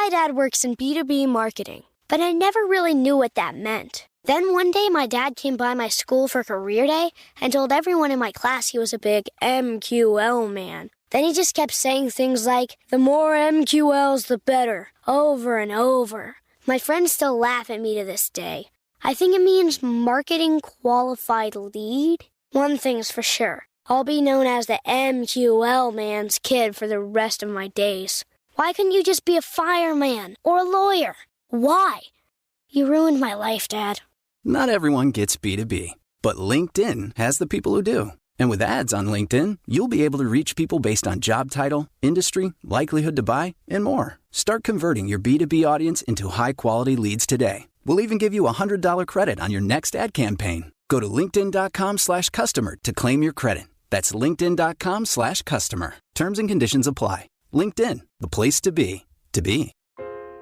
My dad works in B2B marketing, but I never really knew what that meant. Then one day my dad came by my school for career day and told everyone in my class he was a big MQL man. Then he just kept saying things like, the more MQLs the better, over and over. My friends still laugh at me to this day. I think it means marketing qualified lead. One thing's for sure, I'll be known as the MQL man's kid for the rest of my days. Why couldn't you just be a fireman or a lawyer? Why? You ruined my life, Dad. Not everyone gets B2B, but LinkedIn has the people who do. And with ads on LinkedIn, you'll be able to reach people based on job title, industry, likelihood to buy, and more. Start converting your B2B audience into high-quality leads today. We'll even give you a $100 credit on your next ad campaign. Go to linkedin.com/customer to claim your credit. That's linkedin.com/customer. Terms and conditions apply. LinkedIn, the place to be, to be.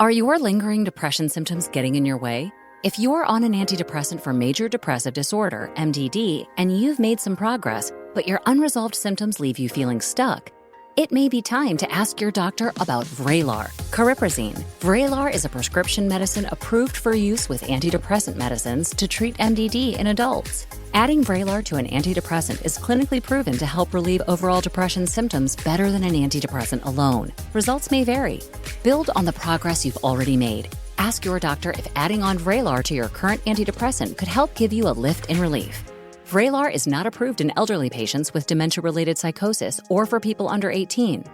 Are your lingering depression symptoms getting in your way? If you're on an antidepressant for major depressive disorder, MDD, and you've made some progress, but your unresolved symptoms leave you feeling stuck, it may be time to ask your doctor about Vraylar, cariprazine. Vraylar is a prescription medicine approved for use with antidepressant medicines to treat MDD in adults. Adding Vraylar to an antidepressant is clinically proven to help relieve overall depression symptoms better than an antidepressant alone. Results may vary. Build on the progress you've already made. Ask your doctor if adding on Vraylar to your current antidepressant could help give you a lift in relief. Vraylar is not approved in elderly patients with dementia-related psychosis or for people under 18.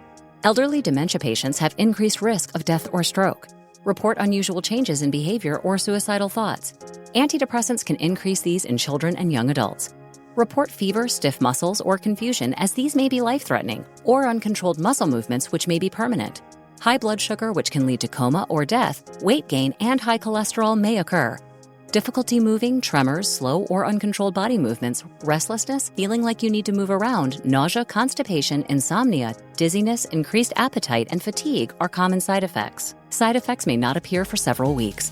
Elderly dementia patients have increased risk of death or stroke. Report unusual changes in behavior or suicidal thoughts. Antidepressants can increase these in children and young adults. Report fever, stiff muscles, or confusion, as these may be life-threatening, or uncontrolled muscle movements, which may be permanent. High blood sugar, which can lead to coma or death, weight gain, and high cholesterol may occur. Difficulty moving, tremors, slow or uncontrolled body movements, restlessness, feeling like you need to move around, nausea, constipation, insomnia, dizziness, increased appetite, and fatigue are common side effects. Side effects may not appear for several weeks.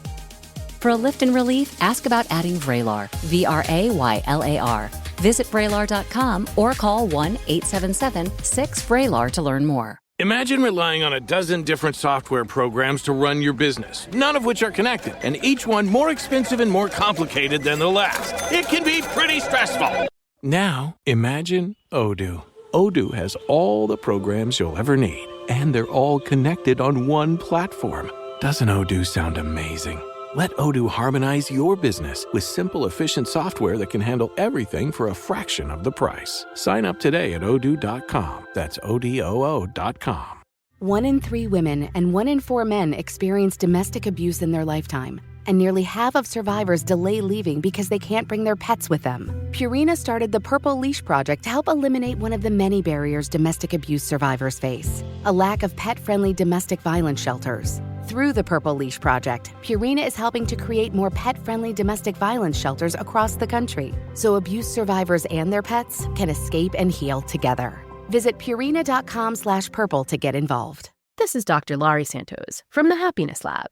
For a lift in relief, ask about adding Vraylar, Vraylar. Visit Vraylar.com or call 1-877-6-VRAYLAR to learn more. Imagine relying on a dozen different software programs to run your business, none of which are connected, and each one more expensive and more complicated than the last. It can be pretty stressful. Now, imagine Odoo. Odoo has all the programs you'll ever need, and they're all connected on one platform. Doesn't Odoo sound amazing? Let Odoo harmonize your business with simple, efficient software that can handle everything for a fraction of the price. Sign up today at odoo.com. That's ODOO.com. 1 in 3 women and 1 in 4 men experience domestic abuse in their lifetime. And nearly half of survivors delay leaving because they can't bring their pets with them. Purina started the Purple Leash Project to help eliminate one of the many barriers domestic abuse survivors face: a lack of pet-friendly domestic violence shelters. Through the Purple Leash Project, Purina is helping to create more pet-friendly domestic violence shelters across the country, so abuse survivors and their pets can escape and heal together. Visit Purina.com/purple to get involved. This is Dr. Laurie Santos from the Happiness Lab.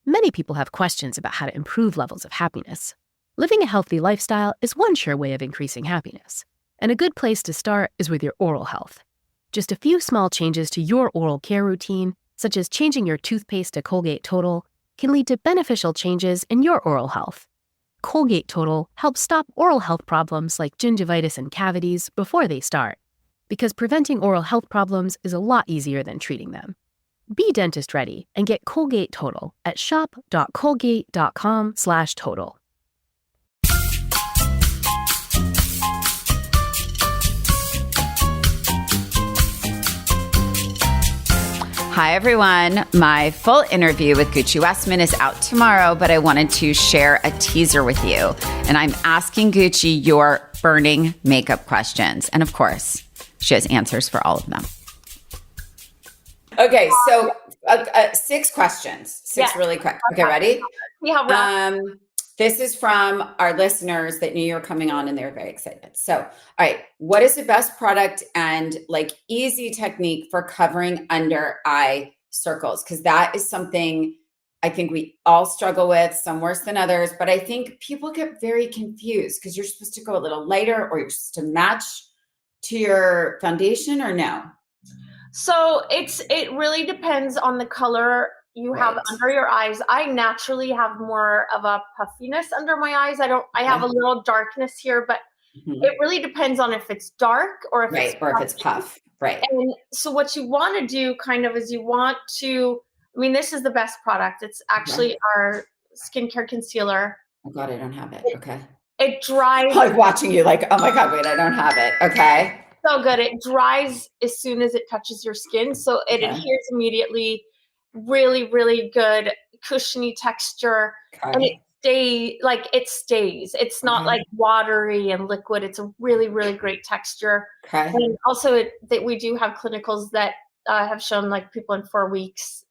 Many people have questions about how to improve levels of happiness. Living a healthy lifestyle is one sure way of increasing happiness, and a good place to start is with your oral health. Just a few small changes to your oral care routine, such as changing your toothpaste to Colgate Total, can lead to beneficial changes in your oral health. Colgate Total helps stop oral health problems like gingivitis and cavities before they start, because preventing oral health problems is a lot easier than treating them. Be dentist ready and get Colgate Total at shop.colgate.com/total. Hi, everyone. My full interview with Gucci Westman is out tomorrow, but I wanted to share a teaser with you. And I'm asking Gucci your burning makeup questions. And of course, she has answers for all of them. Okay, so 6 questions. 6 really quick. Okay, ready? Yeah. This is from our listeners that knew you were coming on and they were very excited. So, all right, what is the best product and like easy technique for covering under eye circles? Because that is something I think we all struggle with, some worse than others. But I think people get very confused because you're supposed to go a little lighter or you're supposed to match to your foundation or no? So it really depends on the color you have Right. under your eyes. I naturally have more of a puffiness under my eyes. I have a little darkness here, but it really depends on if it's dark or if it's or if it's puff. Right. And so what you want to do kind of is you want to, this is the best product. It's actually our skincare concealer. Oh God, I don't have it. Okay. It dries. Like watching you like, oh my God, wait, I don't have it. Okay. So good. It dries as soon as it touches your skin. So it adheres immediately. Really, really good cushiony texture. And it stays. It's not like watery and liquid. It's a really, really great texture. Okay. And also that we do have clinicals that have shown like people in 4 weeks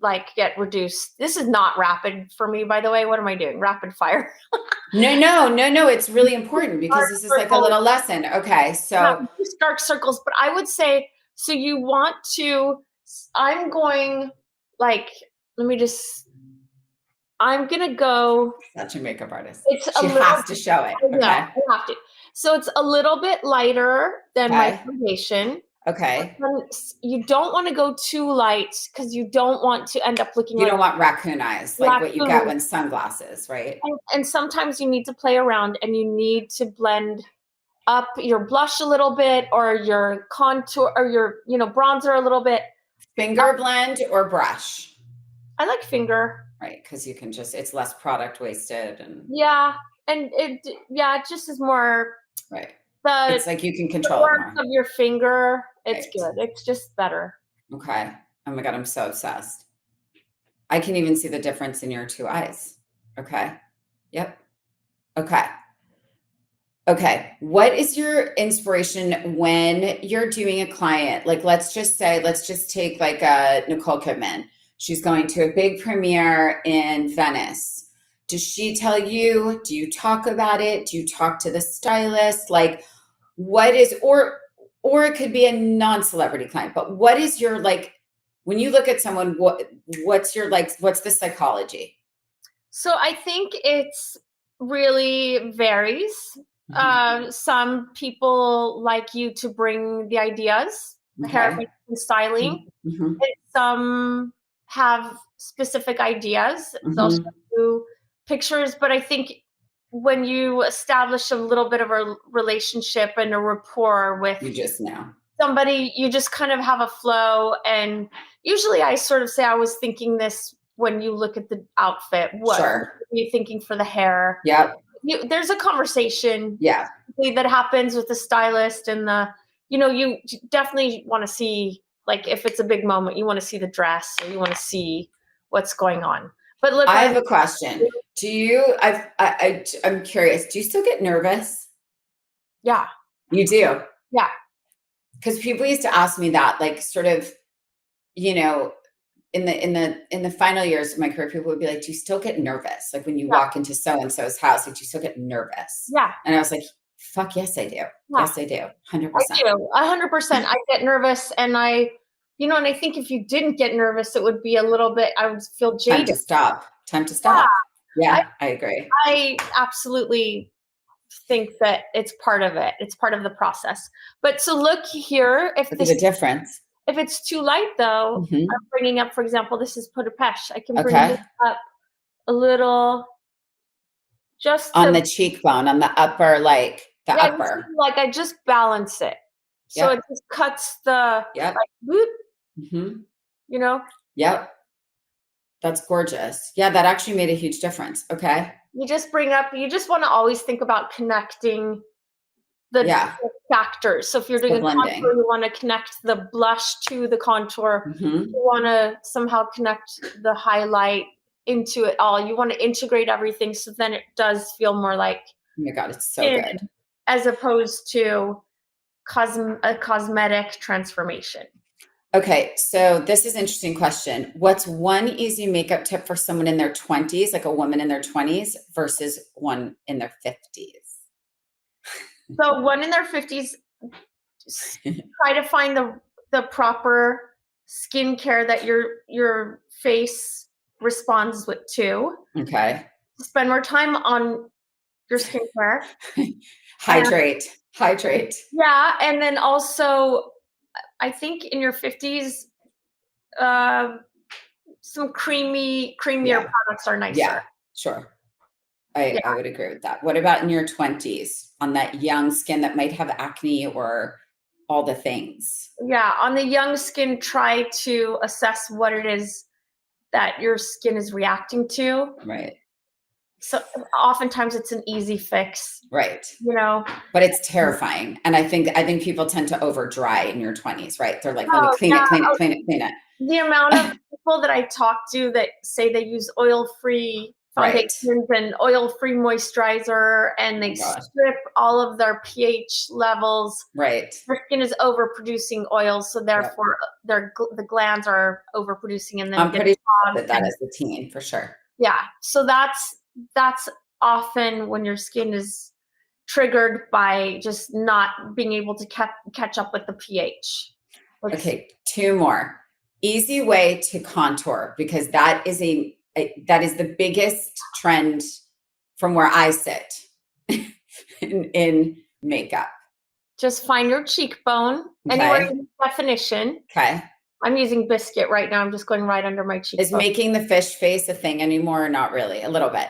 like get reduced. This is not rapid for me, by the way. What am I doing? Rapid fire. No. It's really important because this is like a little lesson. Okay. So dark circles, but I would say, so you want to, I'm going like, I'm going to go. Such a makeup artist. She has to show it. Okay. Yeah, you have to. So it's a little bit lighter than my foundation. Okay. You don't want to go too light because you don't want to end up looking You don't want raccoon eyes, like what you get when sunglasses, right? And sometimes you need to play around and you need to blend up your blush a little bit or your contour or your, bronzer a little bit. Finger blend or brush? I like finger. Right, because you can it's less product wasted. And it just is more. Right. It's like you can control the it work of your finger. It's good. It's just better. Okay. Oh my God, I'm so obsessed. I can even see the difference in your 2 eyes. Okay. Yep. Okay. What is your inspiration when you're doing a client? Like, let's just take like Nicole Kidman. She's going to a big premiere in Venice. Does she tell you? Do you talk about it? Do you talk to the stylist? Like, what is, or it could be a non-celebrity client, but what is your, like, when you look at someone, what's your, like, what's the psychology? So I think it's really varies. Some people like you to bring the ideas, hair and styling. And some have specific ideas. They'll show you pictures, but I think when you establish a little bit of a relationship and a rapport with somebody, you just kind of have a flow. And usually I sort of say, I was thinking this when you look at the outfit. What are you thinking for the hair? Yep. There's a conversation that happens with the stylist and you definitely want to see, like, if it's a big moment, you want to see the dress or you want to see what's going on. But look, I have a question. Do you, I'm curious, do you still get nervous? Yeah. You do? Yeah. Because people used to ask me that, like, sort of, in the final years of my career, people would be like, do you still get nervous? Like when you walk into so-and-so's house, like, do you still get nervous? Yeah. And I was like, fuck yes, I do. Yeah. Yes, I do. 100%. I do. 100%. I get nervous and and I think if you didn't get nervous, it would be a little bit, I would feel jaded. Time to stop. Yeah, I agree. I absolutely think that it's part of it. It's part of the process. But so look here, Look at the difference. If it's too light though, I'm bringing up, for example, this is Budapest. I can bring this up a little just on the cheekbone, on the upper, like the upper. Like I just balance it. So it just cuts the like, whoop, Yep. That's gorgeous. Yeah, that actually made a huge difference. Okay. You just want to always think about connecting the factors. So if you're doing a contour, you want to connect the blush to the contour. You want to somehow connect the highlight into it all. You want to integrate everything so then it does feel more like, oh my God, it's so good. As opposed to a cosmetic transformation. Okay, so this is an interesting question. What's one easy makeup tip for someone in their 20s, like a woman in their 20s versus one in their 50s? So one in their 50s, try to find the proper skincare that your face responds to. Okay. Spend more time on your skincare. Hydrate. Yeah, and then also, I think in your 50s, some creamier products are nicer. Yeah, sure. I would agree with that. What about in your 20s on that young skin that might have acne or all the things? Yeah, on the young skin, try to assess what it is that your skin is reacting to. Right. So oftentimes it's an easy fix. Right. You know, but it's terrifying. And I think people tend to over dry in your 20s, right? They're like, let me clean it. The amount of people that I talk to that say they use oil-free foundations and oil-free moisturizer, and they strip all of their pH levels. Right. Their skin is overproducing oil, so therefore the glands are overproducing, and then I'm pretty sure that is the teen for sure. Yeah. So that's often when your skin is triggered by just not being able to catch up with the pH. Okay, 2 more. Easy way to contour, because that is the biggest trend from where I sit in makeup. Just find your cheekbone, anywhere in definition. Okay. I'm using Biscuit right now. I'm just going right under my cheekbone. Is making the fish face a thing anymore or not really? A little bit.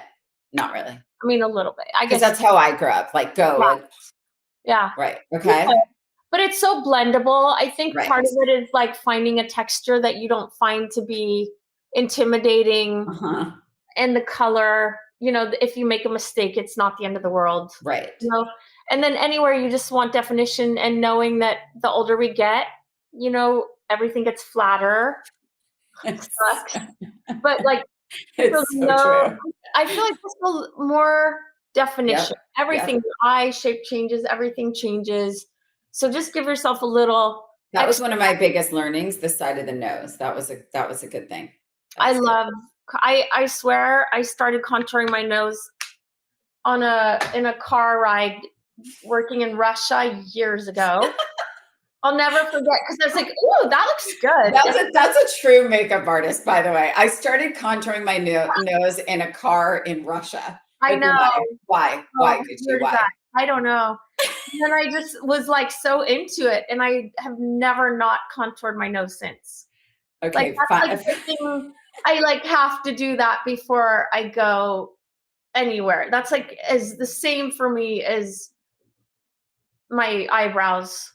Not really. I mean, a little bit. I guess that's how I grew up. Like Yeah. Right. Okay. But it's so blendable. I think part of it is like finding a texture that you don't find to be intimidating. And the color, if you make a mistake, it's not the end of the world. Right. And then anywhere you just want definition, and knowing that the older we get, everything gets flatter. Sucks. But like, it's so true. I feel like there's more definition. Everything, your eye shape changes, everything changes. So just give yourself a little. That was one of my biggest learnings, the side of the nose. That was a good thing. I swear I started contouring my nose in a car ride working in Russia years ago. I'll never forget, because I was like, "Ooh, that looks good." That's a true makeup artist, by the way. I started contouring my nose in a car in Russia. I know. Why? Why? I don't know. And then I just was like so into it, and I have never not contoured my nose since. Okay, like, that's like the thing, I like have to do that before I go anywhere. That's like as the same for me as my eyebrows.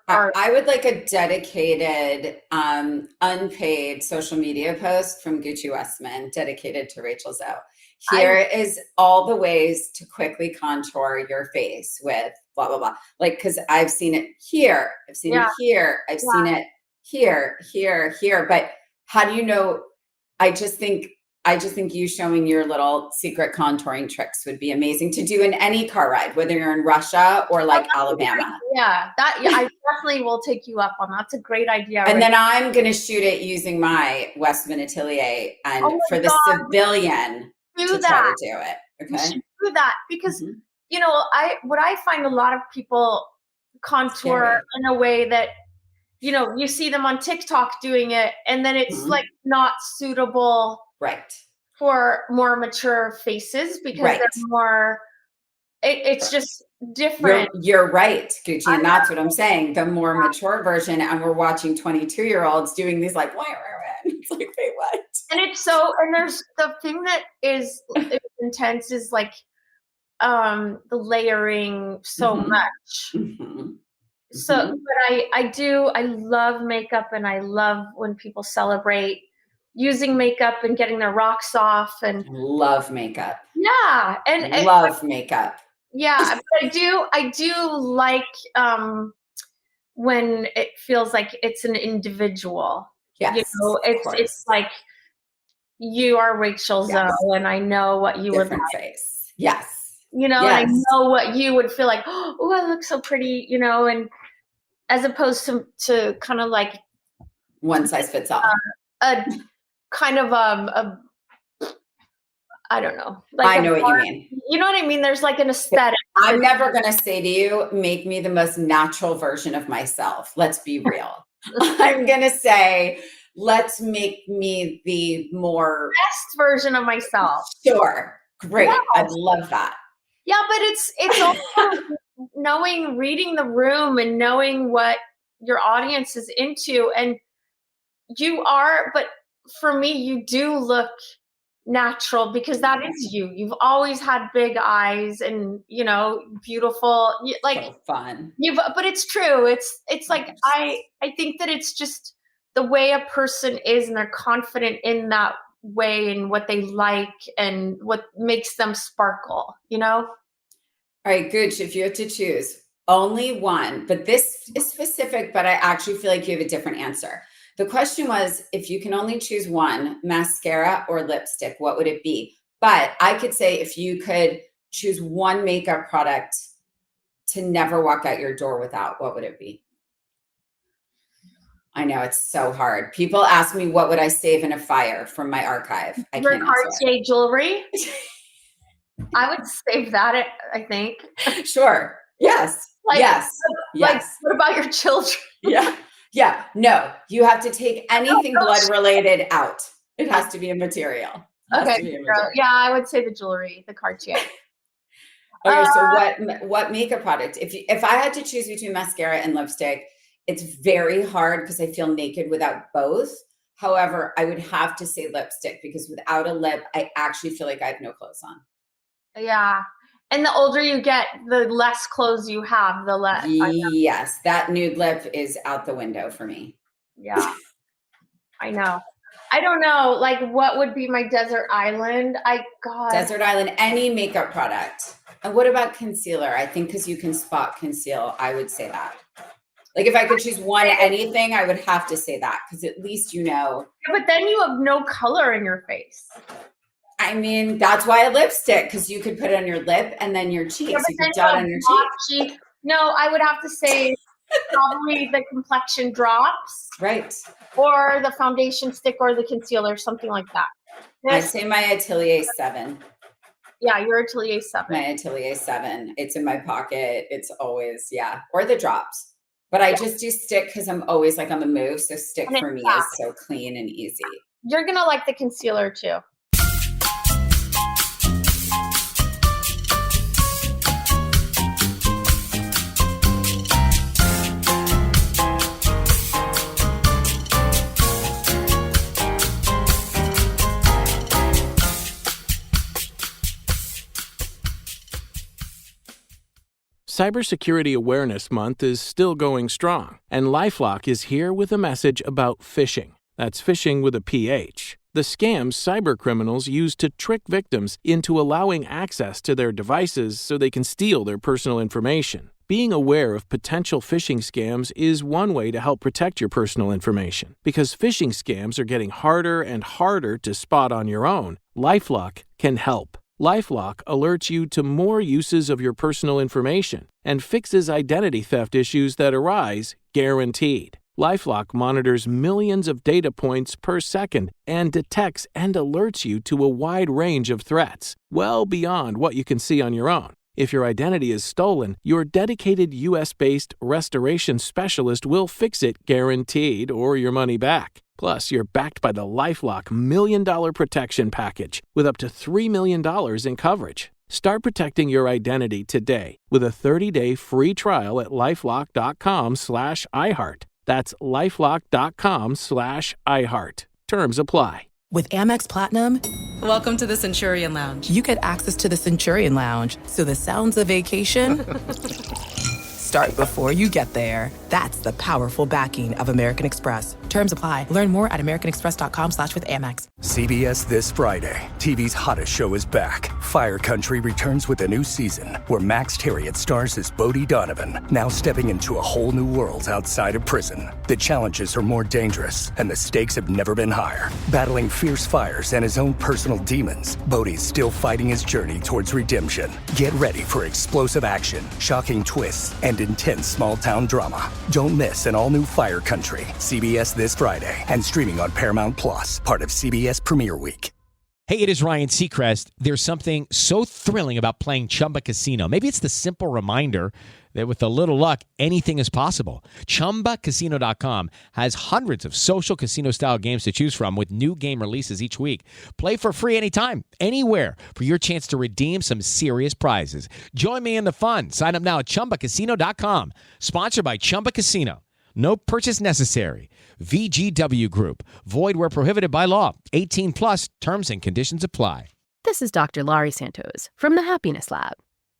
I would like a dedicated, unpaid social media post from Gucci Westman dedicated to Rachel Zoe. Here is all the ways to quickly contour your face with blah, blah, blah. Like, because I've seen it here. I've seen it here. I've seen it here. But how do you know? I just think you showing your little secret contouring tricks would be amazing to do in any car ride, whether you're in Russia or like Alabama. I definitely will take you up on that. That's a great idea. And then I'm going to shoot it using my Westman Atelier, and for the civilian try to do it. Okay. You should do that, because what I find a lot of people contour in a way that you see them on TikTok doing it, and then it's like not suitable for more mature faces, because they're more, it's just different. You're right, Gucci. And that's what I'm saying. The more mature version, and we're watching 22-year-olds doing these like, it's like, wait, what? And it's so, and there's the thing that is intense is like the layering so much. So, but I love makeup, and I love when people celebrate using makeup and getting their rocks off, and love makeup. Yeah. And love makeup. Yeah. But I do like when it feels like it's an individual. Yes. It's like you are Rachel Zoe, and I know what you would like. Face. Yes. And I know what you would feel like, oh, I look so pretty, and as opposed to kind of like one size fits all. A kind of I don't know. Like I know what you mean. You know what I mean? There's like an aesthetic. I'm never going to say to you, make me the most natural version of myself. Let's be real. I'm going to say, let's make me the more best version of myself. Sure. Great. Yes. I'd love that. Yeah, but it's also reading the room and knowing what your audience is into. And but for me, you do look natural because that is you. You've always had big eyes and, beautiful, So fun. but it's true. It's like, I think that it's just the way a person is and they're confident in that way and what they like and what makes them sparkle, All right, Gooch, if you have to choose only one, but this is specific, but I actually feel like you have a different answer. The question was, if you can only choose one, mascara or lipstick, what would it be? But I could say if you could choose one makeup product to never walk out your door without, what would it be? I know it's so hard. People ask me, what would I save in a fire from my archive? I Your can't answer Cartier jewelry. I would save that, I think. Sure. Yes. Yes. Like, what about your children? Yeah. Yeah. No, you have to take anything blood related out. It has to be a material. Okay. Yeah, I would say the jewelry, the Cartier. Okay. So what makeup product? If I had to choose between mascara and lipstick, it's very hard because I feel naked without both. However, I would have to say lipstick because without a lip, I actually feel like I have no clothes on. Yeah. And the older you get, the less clothes you have, the less. Yes, that nude lip is out the window for me. Yeah, I know. I don't know, like, what would be my desert island? Desert island, any makeup product. And what about concealer? I think because you can spot conceal, I would say that. Like if I could choose one anything, I would have to say that because at least Yeah, but then you have no color in your face. I mean, that's why a lipstick, because you could put it on your lip and then your cheeks. Yeah, you could dot on your cheek. No, I would have to say probably the complexion drops. Right. Or the foundation stick or the concealer, something like that. I'd say my Atelier 7. Yeah, your Atelier 7. My Atelier 7. It's in my pocket. It's always, or the drops. But I just do stick because I'm always like on the move. So stick for me is so clean and easy. You're going to like the concealer too. Cybersecurity Awareness Month is still going strong, and LifeLock is here with a message about phishing. That's phishing with a PH. The scams cybercriminals use to trick victims into allowing access to their devices so they can steal their personal information. Being aware of potential phishing scams is one way to help protect your personal information. Because phishing scams are getting harder and harder to spot on your own, LifeLock can help. LifeLock alerts you to more uses of your personal information and fixes identity theft issues that arise, guaranteed. LifeLock monitors millions of data points per second and detects and alerts you to a wide range of threats, well beyond what you can see on your own. If your identity is stolen, your dedicated U.S.-based restoration specialist will fix it guaranteed or your money back. Plus, you're backed by the LifeLock $1 Million Protection Package with up to $3 million in coverage. Start protecting your identity today with a 30-day free trial at LifeLock.com/iHeart. That's LifeLock.com/iHeart. Terms apply. With Amex Platinum, welcome to the Centurion Lounge. You get access to the Centurion Lounge, so the sounds of vacation start before you get there. That's the powerful backing of American Express. Terms apply. Learn more at americanexpress.com/withAmex. CBS This Friday. TV's hottest show is back. Fire Country returns with a new season where Max Terriot stars as Bodie Donovan, now stepping into a whole new world outside of prison. The challenges are more dangerous and the stakes have never been higher. Battling fierce fires and his own personal demons, Bodie's still fighting his journey towards redemption. Get ready for explosive action, shocking twists, and intense small-town drama. Don't miss an all-new Fire Country. CBS This Friday and streaming on Paramount Plus, part of CBS Premiere Week. Hey, it is Ryan Seacrest. There's something so thrilling about playing Chumba Casino. Maybe it's the simple reminder that with a little luck, anything is possible. ChumbaCasino.com has hundreds of social casino-style games to choose from with new game releases each week. Play for free anytime, anywhere for your chance to redeem some serious prizes. Join me in the fun. Sign up now at ChumbaCasino.com. Sponsored by Chumba Casino. No purchase necessary. VGW Group. Void where prohibited by law. 18 plus. Terms and conditions apply. This is Dr. Laurie Santos from the Happiness Lab.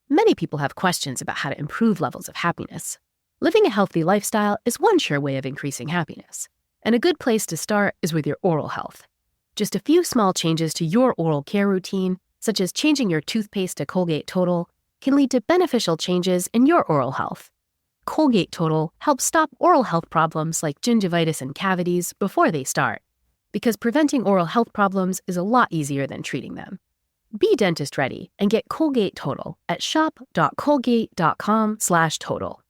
Many people have questions about how to improve levels of happiness. Living a healthy lifestyle is one sure way of increasing happiness. And a good place to start is with your oral health. Just a few small changes to your oral care routine, such as changing your toothpaste to Colgate Total, can lead to beneficial changes in your oral health. Colgate Total helps stop oral health problems like gingivitis and cavities before they start, because preventing oral health problems is a lot easier than treating them. Be dentist ready and get Colgate Total at shop.colgate.com/total.